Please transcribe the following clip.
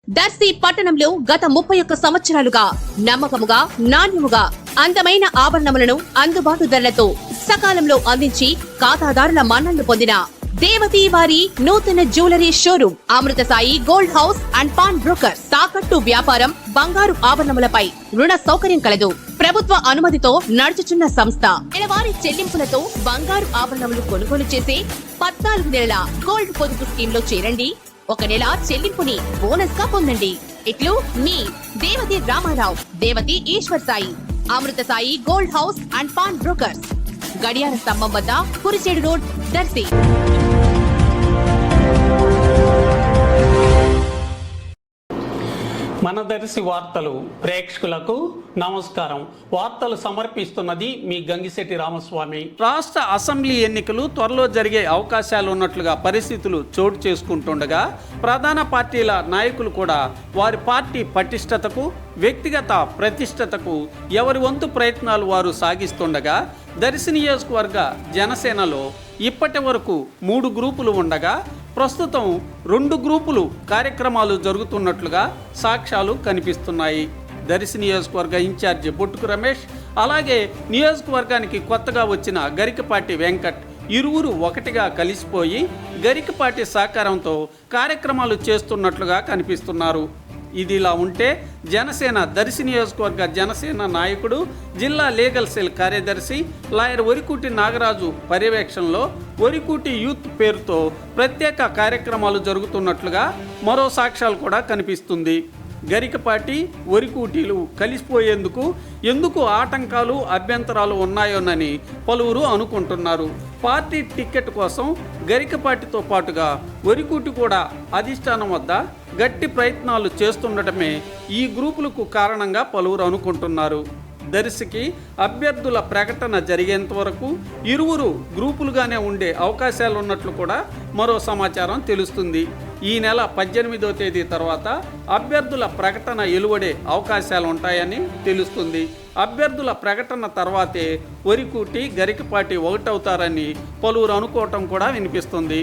దర్శి పట్టణంలో గత 31 సంవత్సరాలుగా నమ్మకముగా నాణ్యముగా అందమైన ఆభరణములను అందుబాటు ధరలతో సకాలంలో అందించి ఖాతాదారుల మన్ననలు పొందిన దేవతి వారి నూతన jewellery showroom Amrutha Sai gold house and pawn broker. తాకట్టు వ్యాపారం, బంగారు ఆభరణములపై రుణ సౌకర్యం కలదు. ప్రభుత్వ అనుమతితో నడుచుచున్న సంస్థ. నెలవారీ చెల్లింపులతో బంగారు ఆభరణములు కొనుగోలు చేసే 14 నెలల గోల్డ్ పొదుపు స్కీమ్ లో చేరండి. 1 నెల చెల్లింపుని బోనస్ గా పొందండి. ఇట్లు మీ Devathi Ramarao, Devathi Eshwar Sai, Amrutha Sai gold house and pawn brokers, గడియార స్తంభం వద్ద, కురిచేడు రోడ్, దర్శి. మన దర్శి వార్తలు ప్రేక్షకులకు నమస్కారం. వార్తలు సమర్పిస్తున్నది మీ గంగిశెట్టి రామస్వామి. రాష్ట్ర అసెంబ్లీ ఎన్నికలు త్వరలో జరిగే అవకాశాలు ఉన్నట్లుగా పరిస్థితులు చోటు చేసుకుంటుండగా ప్రధాన పార్టీల నాయకులు కూడా వారి పార్టీ పటిష్టతకు, వ్యక్తిగత ప్రతిష్టతకు ఎవరి వంతు ప్రయత్నాలు వారు సాగిస్తుండగా దర్శి నియోజకవర్గ జనసేనలో ఇప్పటి వరకు 3 గ్రూపులు ఉండగా ప్రస్తుతం 2 గ్రూపులు కార్యక్రమాలు జరుగుతున్నట్లుగా సాక్ష్యాలు కనిపిస్తున్నాయి. దర్శి నియోజకవర్గ ఇన్ఛార్జి బొట్టుకు రమేష్, అలాగే నియోజకవర్గానికి కొత్తగా వచ్చిన గరికపాటి వెంకట్ ఇరువురు ఒకటిగా కలిసిపోయి గరికపాటి సహకారంతో కార్యక్రమాలు చేస్తున్నట్లుగా కనిపిస్తున్నారు. ఇదిలా ఉంటే జనసేన దర్శి నియోజకవర్గ జనసేన నాయకుడు, జిల్లా లీగల్ సెల్ కార్యదర్శి లాయర్ వరికుటి నాగరాజు పర్యవేక్షణలో వరికుటి యూత్ పేరుతో ప్రత్యేక కార్యక్రమాలు జరుగుతున్నట్లుగా మరో సాక్ష్యాలు కూడా కనిపిస్తుంది. గరికపాటి, వరికుటీలు కలిసిపోయేందుకు ఎందుకు ఆటంకాలు, అభ్యంతరాలు ఉన్నాయోనని పలువురు అనుకుంటున్నారు. పార్టీ టికెట్ కోసం గరికపాటితో పాటుగా వరికుటి కూడా అధిష్టానం వద్ద గట్టి ప్రయత్నాలు చేస్తుండటమే ఈ గ్రూపులకు కారణంగా పలువురు అనుకుంటున్నారు. దర్శికి అభ్యర్థుల ప్రకటన జరిగేంత వరకు ఇరువురు గ్రూపులుగానే ఉండే అవకాశాలు ఉన్నట్లు కూడా మరో సమాచారం తెలుస్తుంది. ఈ నెల 18వ తేదీ తర్వాత అభ్యర్థుల ప్రకటన వెలువడే అవకాశాలు ఉంటాయని తెలుస్తుంది. అభ్యర్థుల ప్రకటన తర్వాతే వరికుటి, గరికపాటి ఒకటవుతారని పలువురు అనుకోవటం కూడా వినిపిస్తుంది.